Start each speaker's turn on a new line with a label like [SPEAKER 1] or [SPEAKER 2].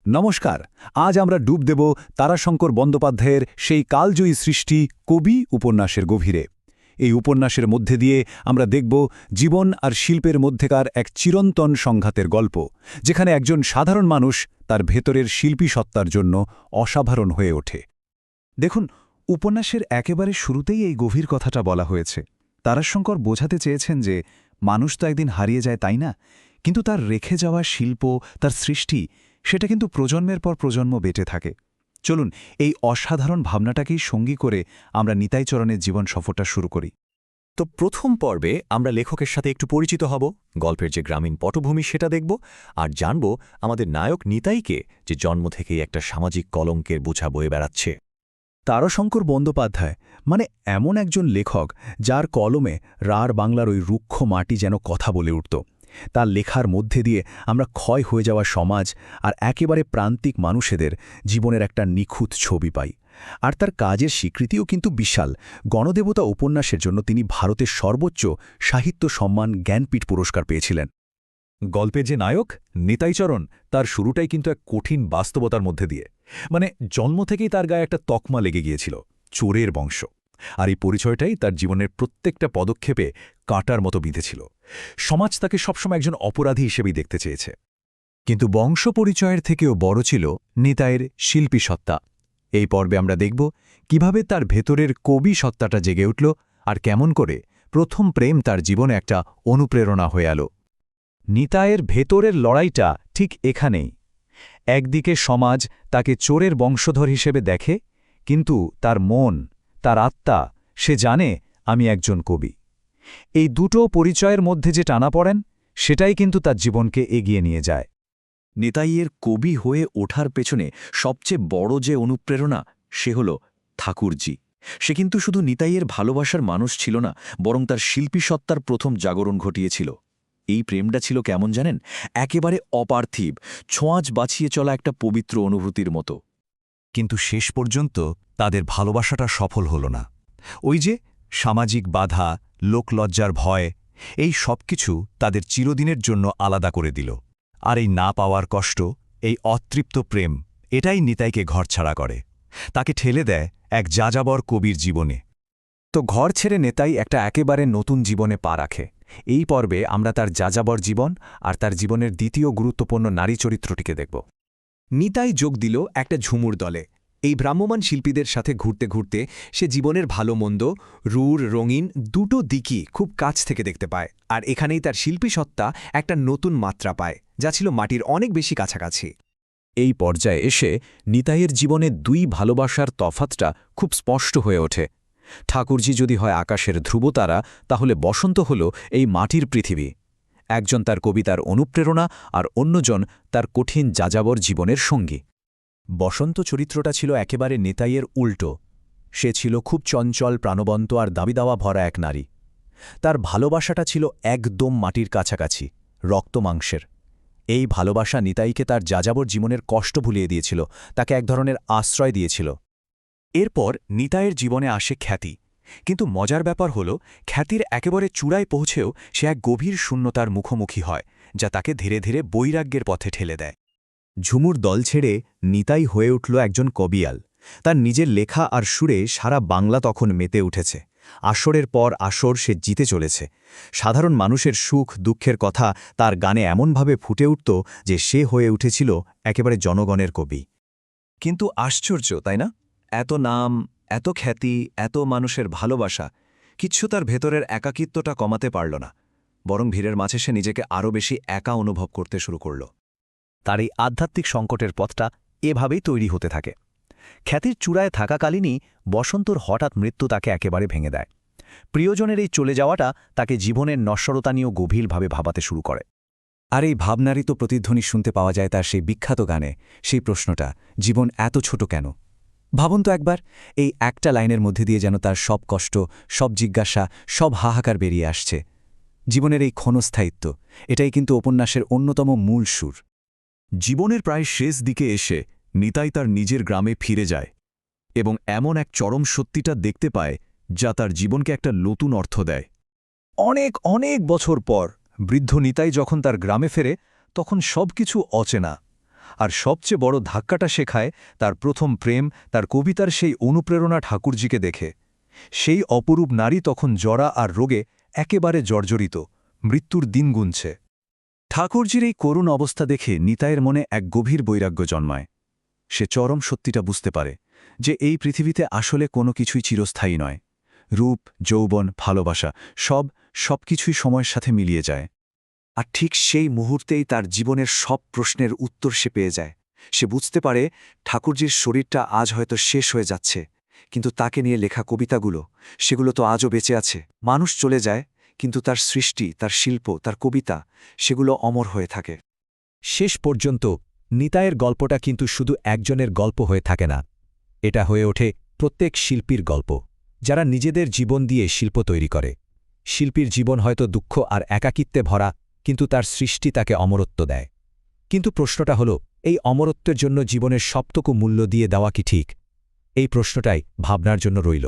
[SPEAKER 1] নমস্কার। আজ আমরা ডুব দেব তারাশঙ্কর বন্দ্যোপাধ্যায়ের সেই কালজয়ী সৃষ্টি কবি উপন্যাসের গভীরে। এই উপন্যাসের মধ্যে দিয়ে আমরা দেখব জীবন আর শিল্পের মধ্যেকার এক চিরন্তন সংঘাতের গল্প, যেখানে একজন সাধারণ মানুষ তার ভেতরের শিল্পী সত্তার জন্য অসাধারণ হয়ে ওঠে।
[SPEAKER 2] দেখুন, উপন্যাসের একেবারে শুরুতেই এই গভীর কথাটা বলা হয়েছে। তারাশঙ্কর বোঝাতে চেয়েছেন যে মানুষ তো একদিন হারিয়ে যায়, তাই না? কিন্তু তার রেখে যাওয়া শিল্প, তার সৃষ্টি, সেটা কিন্তু প্রজন্মের পর প্রজন্ম বেঁচে থাকে। চলুন এই অসাধারণ ভাবনাটাকেই সঙ্গী করে আমরা নিতাই চরণের জীবন সফরটা শুরু করি।
[SPEAKER 3] তো প্রথম পর্বে আমরা লেখকের সাথে একটু পরিচিত হব, গল্পের যে গ্রামীণ পটভূমি সেটা দেখব, আর জানব আমাদের নায়ক নিতাইকে, যে জন্ম থেকেই একটা সামাজিক কলঙ্কের বোঝা বয়ে বেড়াচ্ছে।
[SPEAKER 1] তারাশঙ্কর বন্দ্যোপাধ্যায় মানে এমন একজন লেখক যার কলমে রাঢ় বাংলার ওই রুক্ষ মাটি যেন কথা বলে উঠত। তার লেখার মধ্যে দিয়ে আমরা ক্ষয় হয়ে যাওয়া সমাজ আর একেবারে প্রান্তিক মানুষেদের জীবনের একটা নিখুঁত ছবি পাই। আর তার কাজের স্বীকৃতিও কিন্তু বিশাল। গণদেবতা উপন্যাসের জন্য তিনি ভারতের সর্বোচ্চ সাহিত্য সম্মান জ্ঞানপীঠ পুরস্কার পেয়েছিলেন।
[SPEAKER 2] গল্পের যে নায়ক নিতাইচরণ, তার শুরুটাই কিন্তু এক কঠিন বাস্তবতার মধ্যে দিয়ে। মানে জন্ম থেকেই তার গায়ে একটা তকমা লেগে গিয়েছিল, চোরের বংশ। আর এই পরিচয়টাই তার জীবনের প্রত্যেকটা পদক্ষেপে কাঁটার মতো বিঁধেছিল। সমাজ তাকে সবসময় একজন অপরাধী হিসেবেই দেখতে চেয়েছে।
[SPEAKER 1] কিন্তু বংশ পরিচয়ের থেকেও বড় ছিল নিতাইয়ের শিল্পী সত্তা। এই পর্বে আমরা দেখব কিভাবে তার ভেতরের কবি সত্তাটা জেগে উঠল আর কেমন করে প্রথম প্রেম তার জীবনে একটা অনুপ্রেরণা হয়ে এল। নিতাইয়ের ভেতরের লড়াইটা ঠিক এখানেই। একদিকে সমাজ তাকে চোরের বংশধর হিসেবে দেখে, কিন্তু তার মন, তার আত্মা, সে জানে আমি একজন কবি। এই দুটো পরিচয়ের মধ্যে যে টানাপড়েন, সেটাই কিন্তু তার জীবনকে এগিয়ে নিয়ে যায়।
[SPEAKER 3] নিতাইয়ের কবি হয়ে ওঠার পেছনে সবচেয়ে বড় যে অনুপ্রেরণা, সে হল ঠাকুরজি। সে কিন্তু শুধু নিতাইয়ের ভালোবাসার মানুষ ছিল না, বরং তার শিল্পী সত্তার প্রথম জাগরণ ঘটিয়েছিল। এই প্রেমটা ছিল কেমন জানেন? একেবারে অপার্থিব, ছোঁয়াচ বাছিয়ে চলা একটা পবিত্র অনুভূতির মতো।
[SPEAKER 2] কিন্তু শেষ পর্যন্ত তাদের ভালোবাসাটা সফল হল না। ওই যে সামাজিক বাধা, লোকলজ্জার ভয়, এই সবকিছু তাদের চিরদিনের জন্য আলাদা করে দিল। আর এই না পাওয়ার কষ্ট, এই অতৃপ্ত প্রেম, এটাই নিতাইকে ঘরছাড়া করে, তাকে ঠেলে দেয় এক যাযাবর কবির জীবনে।
[SPEAKER 1] তো ঘর ছেড়ে নেতাই একটা একেবারে নতুন জীবনে পা রাখে। এই পর্বে আমরা তার যাযাবর জীবন আর তার জীবনের দ্বিতীয় গুরুত্বপূর্ণ নারী চরিত্রটিকে দেখব।
[SPEAKER 4] নিতাই যোগ দিল একটা ঝুমুর দলে। এই ভ্রাম্যমাণ শিল্পীদের সাথে ঘুরতে ঘুরতে সে জীবনের ভালো মন্দ, রূঢ় রঙিন দুটো দিকই খুব কাছ থেকে দেখতে পায়। আর এখানেই তার শিল্পী সত্তা একটা নতুন মাত্রা পায়, যা ছিল মাটির অনেক বেশি কাছাকাছি।
[SPEAKER 1] এই পর্যায়ে এসে নিতাইয়ের জীবনে দুই ভালোবাসার তফাতটা খুব স্পষ্ট হয়ে ওঠে। ঠাকুরজি যদি হয় আকাশের ধ্রুবতারা, তাহলে বসন্ত হল এই মাটির পৃথিবী। একজন তার কবিতার অনুপ্রেরণা আর অন্যজন তার কঠিন যাযাবর জীবনের সঙ্গী। বসন্ত চরিত্রটা ছিল একেবারে নিতাইয়ের উল্টো। সে ছিল খুব চঞ্চল, প্রাণবন্ত আর দাবিদাওয়া ভরা এক নারী। তার ভালোবাসাটা ছিল একদম মাটির কাছাকাছি, রক্তমাংসের। এই ভালোবাসা নিতাইকে তার যাযাবর জীবনের কষ্ট ভুলিয়ে দিয়েছিল, তাকে এক ধরনের আশ্রয় দিয়েছিল।
[SPEAKER 2] এরপর নিতাইয়ের জীবনে আসে খ্যাতি। কিন্তু মজার ব্যাপার হল, খ্যাতির একেবারে চূড়ায় পৌঁছেও সে এক গভীর শূন্যতার মুখোমুখি হয়, যা তাকে ধীরে ধীরে বৈরাগ্যের পথে ঠেলে দেয়।
[SPEAKER 1] ঝুমুর দল ছেড়ে নিতাই হয়ে উঠল একজন কবিয়াল। তার নিজের লেখা আর সুরে সারা বাংলা তখন মেতে উঠেছে। আসরের পর আসর সে জিতে চলেছে। সাধারণ মানুষের সুখ দুঃখের কথা তার গানে এমনভাবে ফুটে উঠত যে সে হয়ে উঠেছিল একেবারে জনগণের কবি।
[SPEAKER 2] কিন্তু আশ্চর্য, তাই না? এত নাম, এত খ্যাতি, এত মানুষের ভালোবাসা, কিচ্ছু তার ভেতরের একাকিত্বটা কমাতে পারল না, বরং ভিড়ের মাঝে সে নিজেকে আরও বেশি একা অনুভব করতে শুরু করল।
[SPEAKER 1] তার এই আধ্যাত্মিক সংকটের পথটা এভাবেই তৈরি হতে থাকে। খ্যাতির চূড়ায় থাকাকালীনই বসন্তর হঠাৎ মৃত্যু তাকে একেবারে ভেঙে দেয়। প্রিয়জনের এই চলে যাওয়াটা তাকে জীবনের নশ্বরতা নিয়েও গভীরভাবে ভাবাতে শুরু করে। আর এই ভাবনারই তো প্রতিধ্বনি শুনতে পাওয়া যায় তার সেই বিখ্যাত গানে, সেই প্রশ্নটা, জীবন এত ছোট কেন? ভাবুন তো একবার, এই একটা লাইনের মধ্যে দিয়ে যেন তার সব কষ্ট, সব জিজ্ঞাসা, সব হাহাকার বেরিয়ে আসছে। জীবনের এই ক্ষণস্থায়িত্ব, এটাই কিন্তু উপন্যাসের অন্যতম মূল সুর।
[SPEAKER 2] জীবনের প্রায় শেষ দিকে এসে নিতাই তার নিজের গ্রামে ফিরে যায় এবং এমন এক চরম সত্যিটা দেখতে পায় যা তার জীবনকে একটা নতুন অর্থ দেয়।
[SPEAKER 1] অনেক অনেক বছর পর বৃদ্ধ নিতাই যখন তার গ্রামে ফেরে, তখন সবকিছু অচেনা।
[SPEAKER 2] আর সবচেয়ে বড় ধাক্কাটা শেখায় তার প্রথম প্রেম, তার কবিতার সেই অনুপ্রেরণা ঠাকুরজিকে দেখে। সেই অপরূপ নারী তখন জরা আর রোগে একেবারে জর্জরিত, মৃত্যুর দিন গুনছে। ঠাকুরজির এই করুণ অবস্থা দেখে নিতাইয়ের মনে এক গভীর বৈরাগ্য জন্মায়। সে চরম সত্যিটা বুঝতে পারে যে এই পৃথিবীতে আসলে কোনো কিছুই চিরস্থায়ী নয়। রূপ, যৌবন, ভালোবাসা সবকিছুই সময়ের সাথে মিলিয়ে যায়।
[SPEAKER 5] আর ঠিক সেই মুহূর্তেই তার জীবনের সব প্রশ্নের উত্তর সে পেয়ে যায়। সে বুঝতে পারে ঠাকুরজির শরীরটা আজ হয়তো শেষ হয়ে যাচ্ছে, কিন্তু তাকে নিয়ে লেখা কবিতাগুলো, সেগুলো তো আজও বেঁচে আছে। মানুষ চলে যায়, কিন্তু তার সৃষ্টি, তার শিল্প, তার কবিতা, সেগুলো অমর হয়ে থাকে।
[SPEAKER 1] শেষ পর্যন্ত নিতাইয়ের গল্পটা কিন্তু শুধু একজনের গল্প হয়ে থাকে না, এটা হয়ে ওঠে প্রত্যেক শিল্পীর গল্প, যারা নিজেদের জীবন দিয়ে শিল্প তৈরি করে। শিল্পীর জীবন হয়তো দুঃখ আর একাকিত্বে ভরা, কিন্তু তার সৃষ্টি তাকে অমরত্ব দেয়। কিন্তু প্রশ্নটা হল, এই অমরত্বের জন্য জীবনের সবটুকু মূল্য দিয়ে দেওয়া কি ঠিক? এই প্রশ্নটাই ভাবনার জন্য রইল।